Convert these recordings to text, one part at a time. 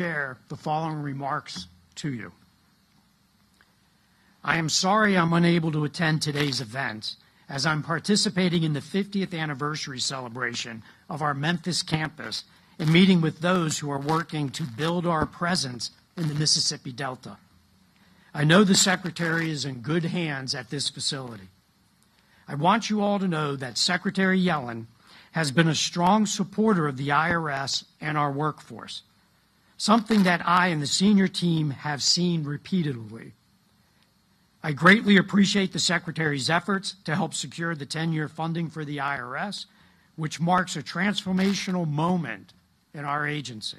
share the following remarks to you. I am sorry I'm unable to attend today's event as I'm participating in the 50th anniversary celebration of our Memphis campus and meeting with those who are working to build our presence in the Mississippi Delta. I know the Secretary is in good hands at this facility. I want you all to know that Secretary Yellen has been a strong supporter of the IRS and our workforce, something that I and the senior team have seen repeatedly. I greatly appreciate the Secretary's efforts to help secure the 10-year funding for the IRS, which marks a transformational moment in our agency.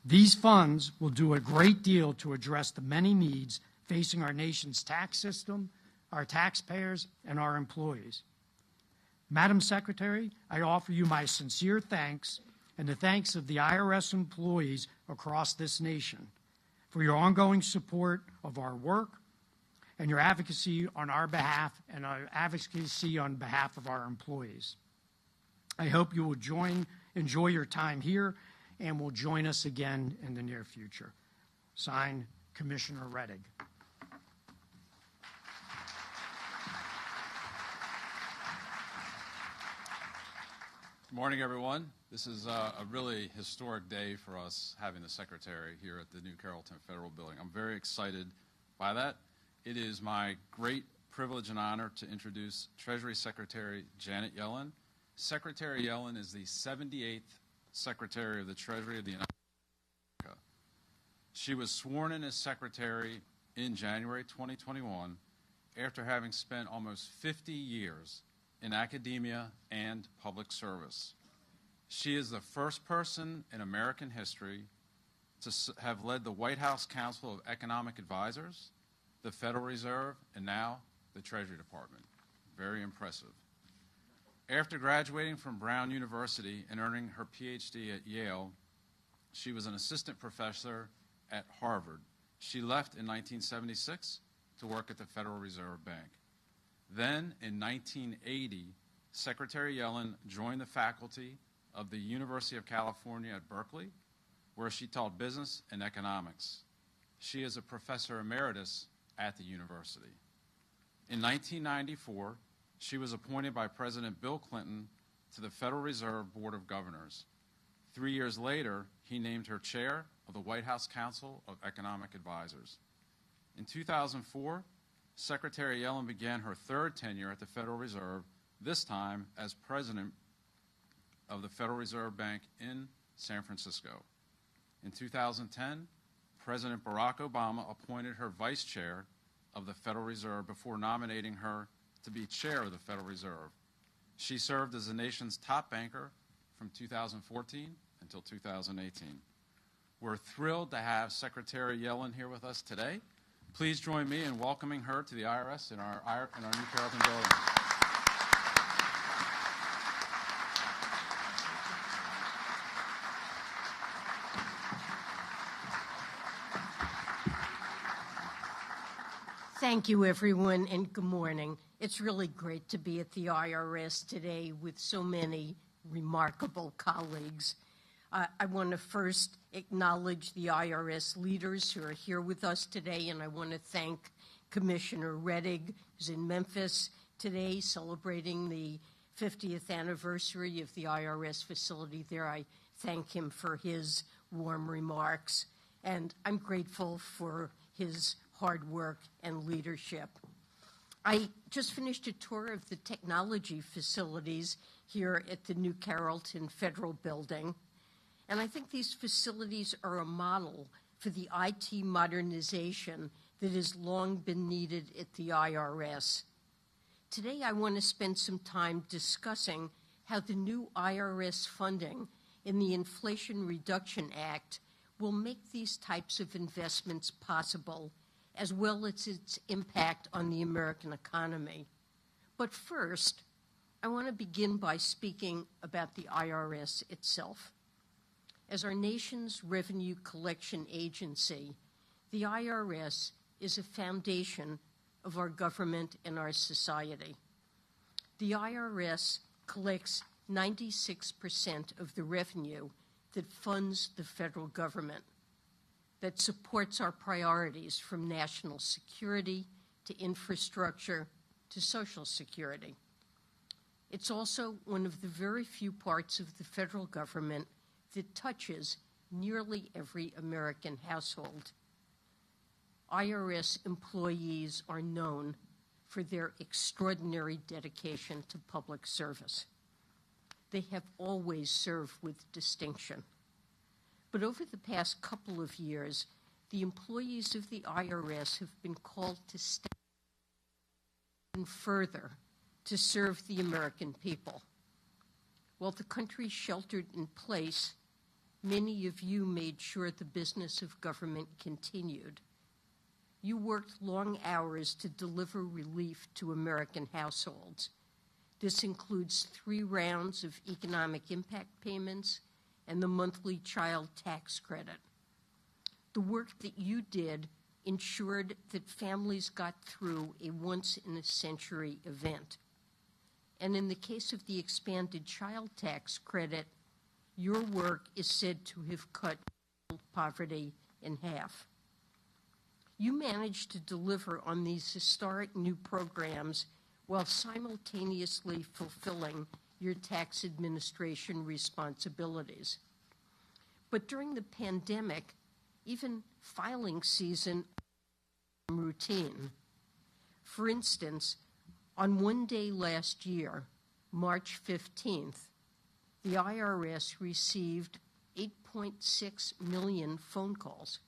These funds will do a great deal to address the many needs facing our nation's tax system, our taxpayers, and our employees. Madam Secretary, I offer you my sincere thanks and the thanks of the IRS employees across this nation for your ongoing support of our work and your advocacy on our behalf and our advocacy on behalf of our employees. I hope you will enjoy your time here and will join us again in the near future. Signed, Commissioner Rettig. Good morning, everyone. This is a really historic day for us having the Secretary here at the New Carrollton Federal Building. I'm very excited by that. It is my great privilege and honor to introduce Treasury Secretary Janet Yellen. Secretary Yellen is the 78th Secretary of the Treasury of the United States of America. She was sworn in as Secretary in January 2021 after having spent almost 50 years in academia and public service. She is the first person in American history to have led the White House Council of Economic Advisors, the Federal Reserve, and now the Treasury Department. Very impressive. After graduating from Brown University and earning her PhD at Yale, she was an assistant professor at Harvard. She left in 1976 to work at the Federal Reserve Bank. Then, in 1980, Secretary Yellen joined the faculty of the University of California at Berkeley, where she taught business and economics. She is a professor emeritus at the university. In 1994, she was appointed by President Bill Clinton to the Federal Reserve Board of Governors. 3 years later, he named her chair of the White House Council of Economic Advisors. In 2004, Secretary Yellen began her third tenure at the Federal Reserve, this time as president of the Federal Reserve Bank in San Francisco. In 2010, President Barack Obama appointed her vice chair of the Federal Reserve before nominating her to be chair of the Federal Reserve. She served as the nation's top banker from 2014 until 2018. We're thrilled to have Secretary Yellen here with us today. Please join me in welcoming her to the IRS in our New Carrollton building. Thank you, everyone, and good morning. It's really great to be at the IRS today with so many remarkable colleagues. I want to first acknowledge the IRS leaders who are here with us today, and I want to thank Commissioner Rettig, who's in Memphis today celebrating the 50th anniversary of the IRS facility there. I thank him for his warm remarks, and I'm grateful for his hard work and leadership. I just finished a tour of the technology facilities here at the New Carrollton Federal Building, and I think these facilities are a model for the IT modernization that has long been needed at the IRS. Today, I want to spend some time discussing how the new IRS funding in the Inflation Reduction Act will make these types of investments possible, as well as its impact on the American economy. But first, I want to begin by speaking about the IRS itself. As our nation's revenue collection agency, the IRS is a foundation of our government and our society. The IRS collects 96% of the revenue that funds the federal government, that supports our priorities from national security to infrastructure to social security. It's also one of the very few parts of the federal government that touches nearly every American household. IRS employees are known for their extraordinary dedication to public service. They have always served with distinction. But over the past couple of years, the employees of the IRS have been called to step even further to serve the American people. While the country sheltered in place, many of you made sure the business of government continued. You worked long hours to deliver relief to American households. This includes 3 rounds of economic impact payments and the monthly child tax credit. The work that you did ensured that families got through a once-in-a-century event. And in the case of the expanded child tax credit, your work is said to have cut poverty in half. You managed to deliver on these historic new programs while simultaneously fulfilling your tax administration responsibilities. But during the pandemic, even filing season routine. For instance, on one day last year, March 15th, the IRS received 8.6 million phone calls.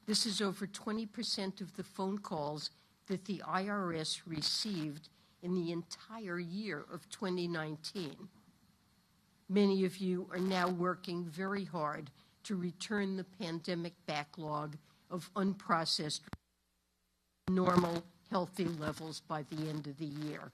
This is over 20% of the phone calls that the IRS received in the entire year of 2019. Many of you are now working very hard to return the pandemic backlog of unprocessed normal, healthy levels by the end of the year.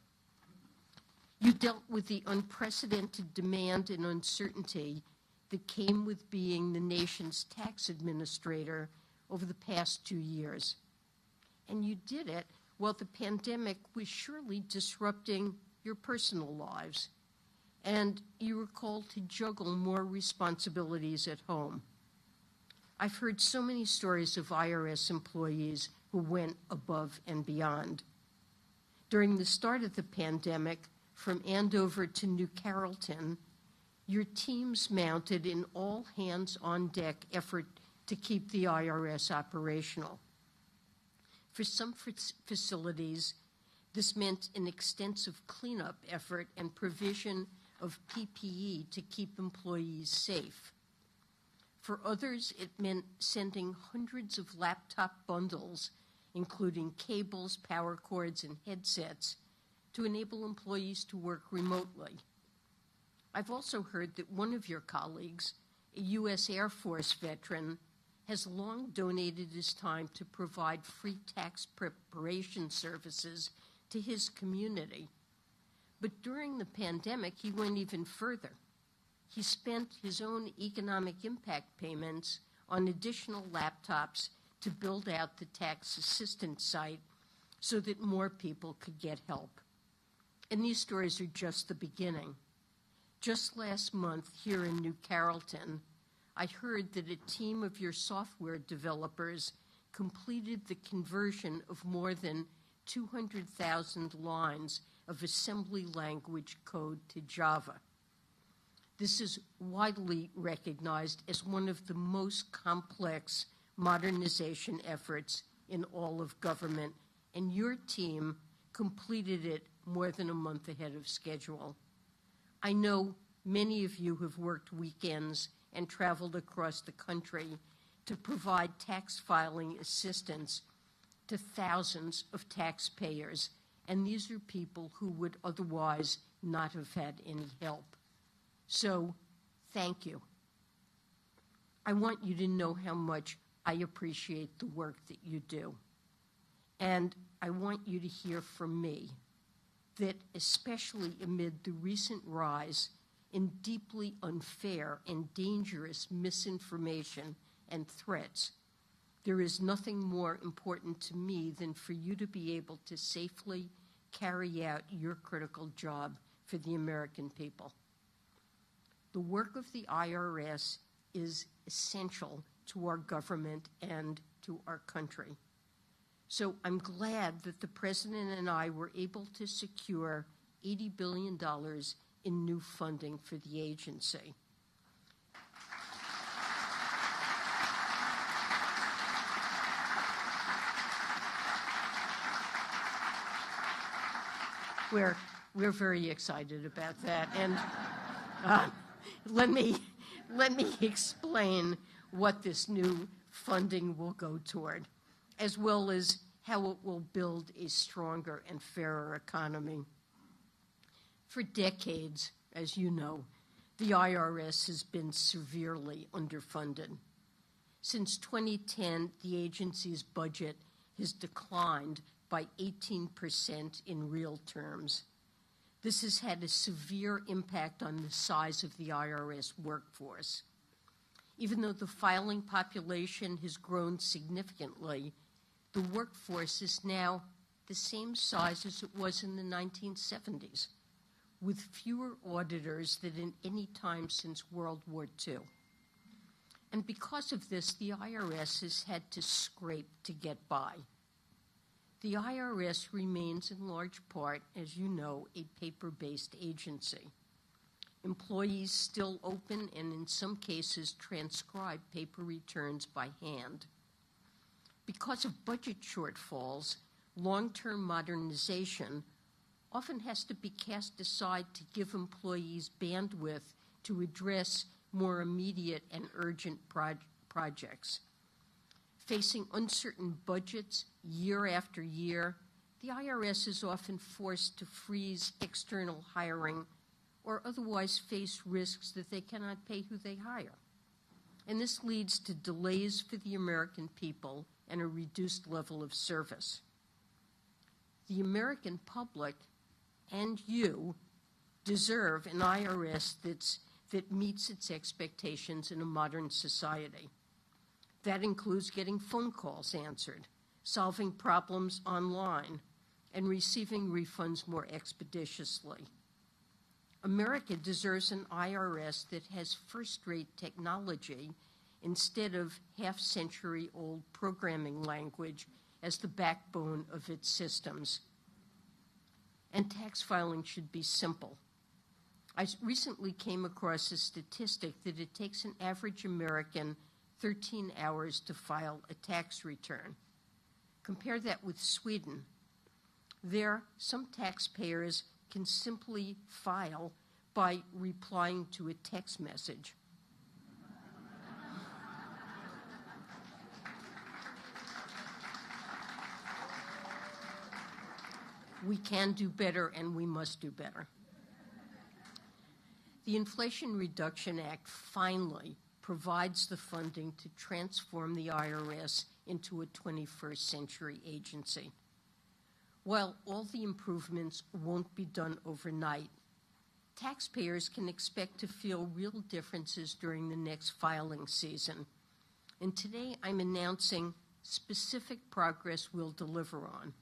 You dealt with the unprecedented demand and uncertainty that came with being the nation's tax administrator over the past 2 years. And you did it while the pandemic was surely disrupting your personal lives, and you were called to juggle more responsibilities at home. I've heard so many stories of IRS employees who went above and beyond. During the start of the pandemic, from Andover to New Carrollton, your teams mounted an all-hands-on-deck effort to keep the IRS operational. For some facilities, this meant an extensive cleanup effort and provision of PPE to keep employees safe. For others, it meant sending hundreds of laptop bundles, including cables, power cords, and headsets, to enable employees to work remotely. I've also heard that one of your colleagues, a U.S. Air Force veteran, has long donated his time to provide free tax preparation services to his community. But during the pandemic, he went even further. He spent his own economic impact payments on additional laptops to build out the tax assistance site so that more people could get help. And these stories are just the beginning. Just last month here in New Carrollton, I heard that a team of your software developers completed the conversion of more than 200,000 lines of assembly language code to Java. This is widely recognized as one of the most complex modernization efforts in all of government, and your team completed it more than a month ahead of schedule. I know many of you have worked weekends and traveled across the country to provide tax filing assistance to thousands of taxpayers, and these are people who would otherwise not have had any help. So, thank you. I want you to know how much I appreciate the work that you do. And I want you to hear from me that, especially amid the recent rise in deeply unfair and dangerous misinformation and threats, there is nothing more important to me than for you to be able to safely carry out your critical job for the American people. The work of the IRS is essential to our government and to our country. So I'm glad that the President and I were able to secure $80 billion in new funding for the agency. We're very excited about that, and let me explain what this new funding will go toward, as well as how it will build a stronger and fairer economy. For decades, as you know, the IRS has been severely underfunded. Since 2010, the agency's budget has declined by 18% in real terms. This has had a severe impact on the size of the IRS workforce. Even though the filing population has grown significantly, the workforce is now the same size as it was in the 1970s, with fewer auditors than at any time since World War II. And because of this, the IRS has had to scrape to get by. The IRS remains in large part, as you know, a paper-based agency. Employees still open and in some cases transcribe paper returns by hand. Because of budget shortfalls, long-term modernization often has to be cast aside to give employees bandwidth to address more immediate and urgent projects. Facing uncertain budgets year after year, the IRS is often forced to freeze external hiring or otherwise face risks that they cannot pay who they hire. And this leads to delays for the American people and a reduced level of service. The American public and you deserve an IRS that meets its expectations in a modern society. That includes getting phone calls answered, solving problems online, and receiving refunds more expeditiously. America deserves an IRS that has first-rate technology instead of half-century-old programming language as the backbone of its systems. And tax filing should be simple. I recently came across a statistic that it takes an average American 13 hours to file a tax return. Compare that with Sweden. There, some taxpayers can simply file by replying to a text message. We can do better, and we must do better. The Inflation Reduction Act finally provides the funding to transform the IRS into a 21st century agency. While all the improvements won't be done overnight, taxpayers can expect to feel real differences during the next filing season. And today I'm announcing specific progress we'll deliver on.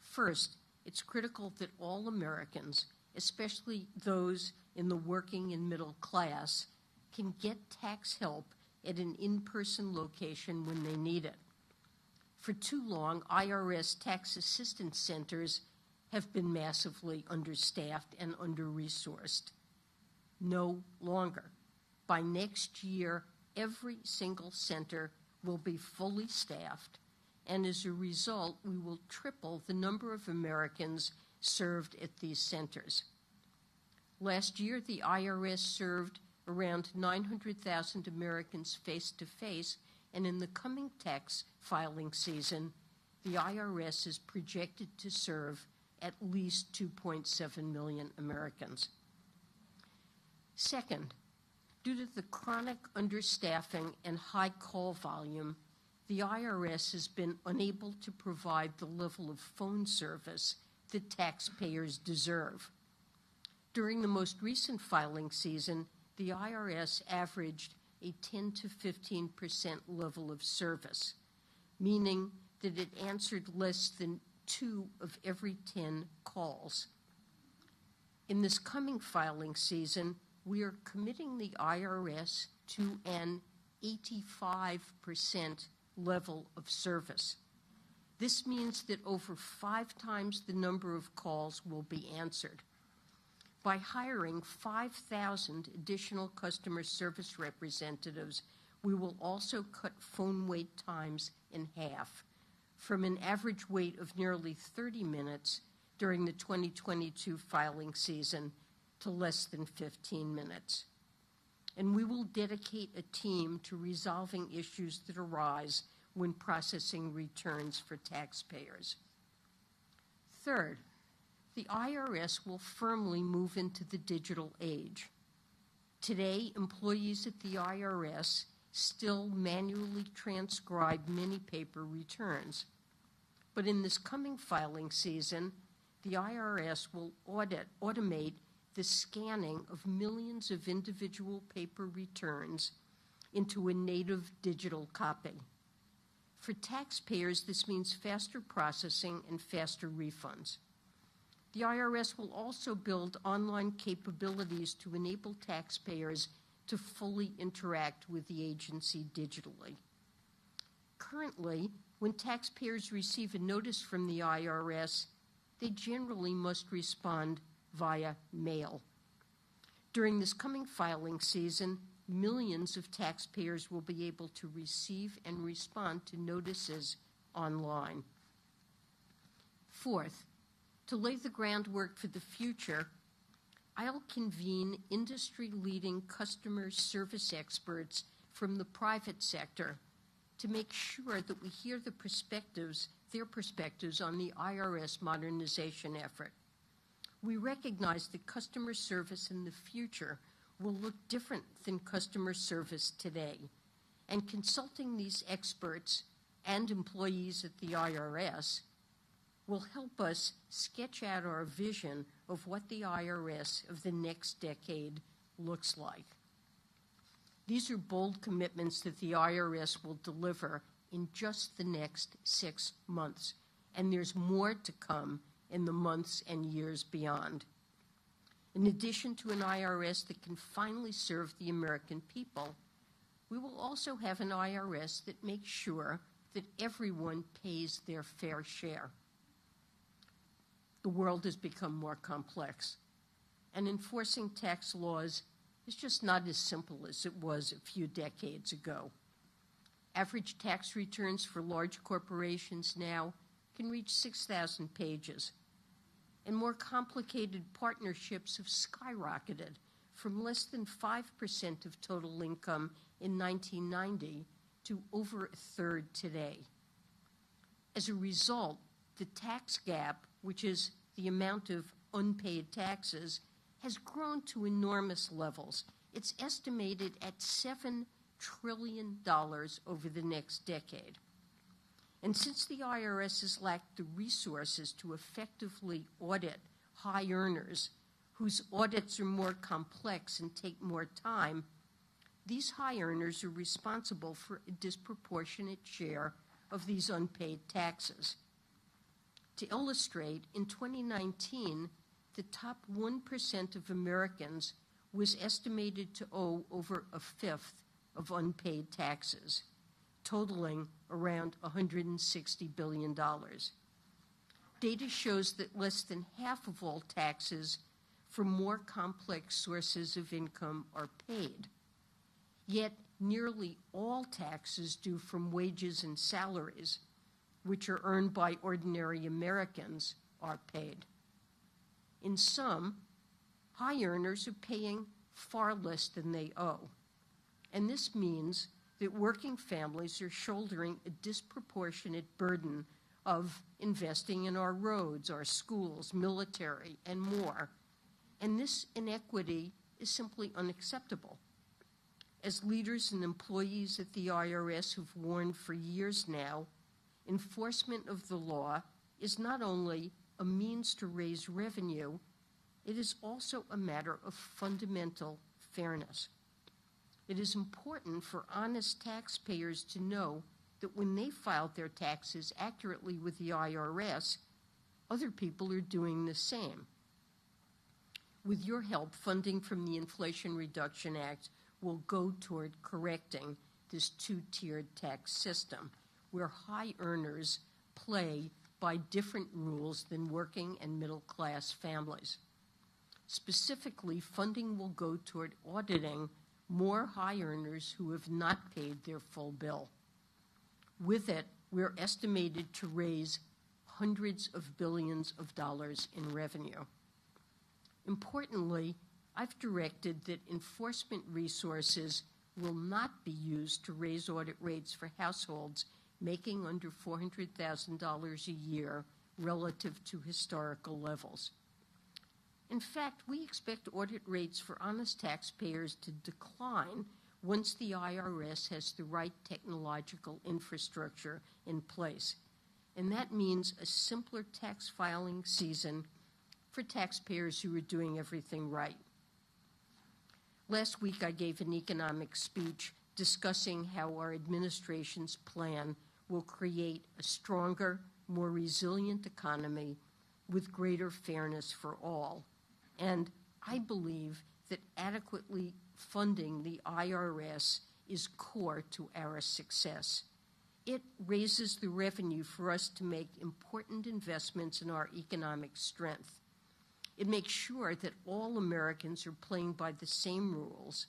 First, it's critical that all Americans, especially those in the working and middle class, can get tax help at an in-person location when they need it. For too long, IRS tax assistance centers have been massively understaffed and under-resourced. No longer. By next year, every single center will be fully staffed, and as a result, we will triple the number of Americans served at these centers. Last year, the IRS served around 900,000 Americans face-to-face, and in the coming tax filing season, the IRS is projected to serve at least 2.7 million Americans. Second, due to the chronic understaffing and high call volume, the IRS has been unable to provide the level of phone service that taxpayers deserve. During the most recent filing season, the IRS averaged a 10 to 15% level of service, meaning that it answered less than 2 of every 10 calls. In this coming filing season, we are committing the IRS to an 85% level of service. This means that over 5 times the number of calls will be answered. By hiring 5,000 additional customer service representatives, we will also cut phone wait times in half, from an average wait of nearly 30 minutes during the 2022 filing season to less than 15 minutes. And we will dedicate a team to resolving issues that arise when processing returns for taxpayers. Third, the IRS will firmly move into the digital age. Today, employees at the IRS still manually transcribe many paper returns. But in this coming filing season, the IRS will automate the scanning of millions of individual paper returns into a native digital copy. For taxpayers, this means faster processing and faster refunds. The IRS will also build online capabilities to enable taxpayers to fully interact with the agency digitally. Currently, when taxpayers receive a notice from the IRS, they generally must respond via mail. During this coming filing season, millions of taxpayers will be able to receive and respond to notices online. Fourth, to lay the groundwork for the future, I'll convene industry-leading customer service experts from the private sector to make sure that we hear their perspectives on the IRS modernization effort. We recognize that customer service in the future will look different than customer service today, and consulting these experts and employees at the IRS will help us sketch out our vision of what the IRS of the next decade looks like. These are bold commitments that the IRS will deliver in just the next 6 months, and there's more to come in the months and years beyond. In addition to an IRS that can finally serve the American people, we will also have an IRS that makes sure that everyone pays their fair share. The world has become more complex, and enforcing tax laws is just not as simple as it was a few decades ago. Average tax returns for large corporations now can reach 6,000 pages, and more complicated partnerships have skyrocketed from less than 5% of total income in 1990 to over a third today. As a result, the tax gap, which is the amount of unpaid taxes, has grown to enormous levels. It's estimated at $7 trillion over the next decade. And since the IRS has lacked the resources to effectively audit high earners, whose audits are more complex and take more time, these high earners are responsible for a disproportionate share of these unpaid taxes. To illustrate, in 2019, the top 1% of Americans was estimated to owe over a fifth of unpaid taxes, totaling around $160 billion. Data shows that less than half of all taxes from more complex sources of income are paid. Yet nearly all taxes due from wages and salaries, which are earned by ordinary Americans, are paid. In sum, high earners are paying far less than they owe. And this means that working families are shouldering a disproportionate burden of investing in our roads, our schools, military, and more. And this inequity is simply unacceptable. As leaders and employees at the IRS have warned for years now, enforcement of the law is not only a means to raise revenue, it is also a matter of fundamental fairness. It is important for honest taxpayers to know that when they filed their taxes accurately with the IRS, other people are doing the same. With your help, funding from the Inflation Reduction Act will go toward correcting this two-tiered tax system, where high earners play by different rules than working and middle-class families. Specifically, funding will go toward auditing more high earners who have not paid their full bill. With it, we're estimated to raise hundreds of billions of dollars in revenue. Importantly, I've directed that enforcement resources will not be used to raise audit rates for households making under $400,000 a year relative to historical levels. In fact, we expect audit rates for honest taxpayers to decline once the IRS has the right technological infrastructure in place. And that means a simpler tax filing season for taxpayers who are doing everything right. Last week, I gave an economic speech discussing how our administration's plan will create a stronger, more resilient economy with greater fairness for all. And I believe that adequately funding the IRS is core to our success. It raises the revenue for us to make important investments in our economic strength. It makes sure that all Americans are playing by the same rules,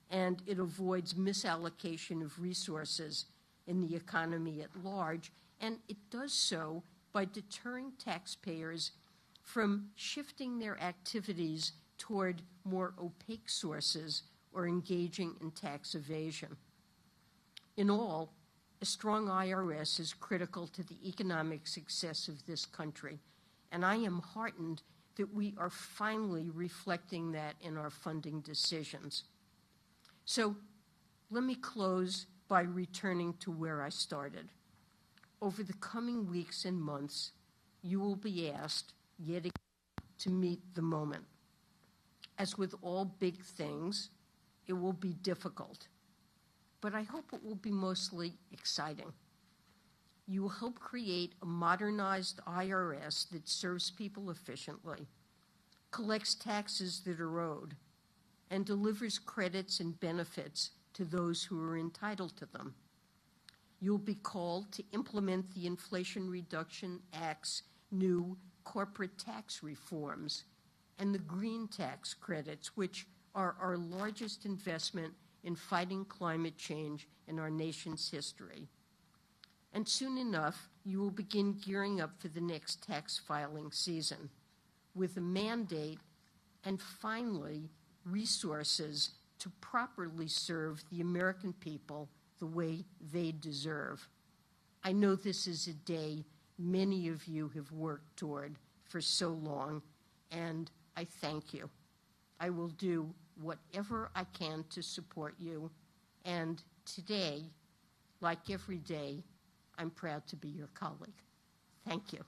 and it avoids misallocation of resources in the economy at large, and it does so by deterring taxpayers from shifting their activities toward more opaque sources or engaging in tax evasion. In all, a strong IRS is critical to the economic success of this country, and I am heartened that we are finally reflecting that in our funding decisions. So let me close by returning to where I started. Over the coming weeks and months, you will be asked yet again to meet the moment. As with all big things, it will be difficult, but I hope it will be mostly exciting. You will help create a modernized IRS that serves people efficiently, collects taxes that are owed, and delivers credits and benefits to those who are entitled to them. You'll be called to implement the Inflation Reduction Act's new corporate tax reforms and the green tax credits, which are our largest investment in fighting climate change in our nation's history. And soon enough, you will begin gearing up for the next tax filing season with a mandate and finally resources to properly serve the American people the way they deserve. I know this is a day many of you have worked toward for so long, and I thank you. I will do whatever I can to support you, and today, like every day, I'm proud to be your colleague. Thank you.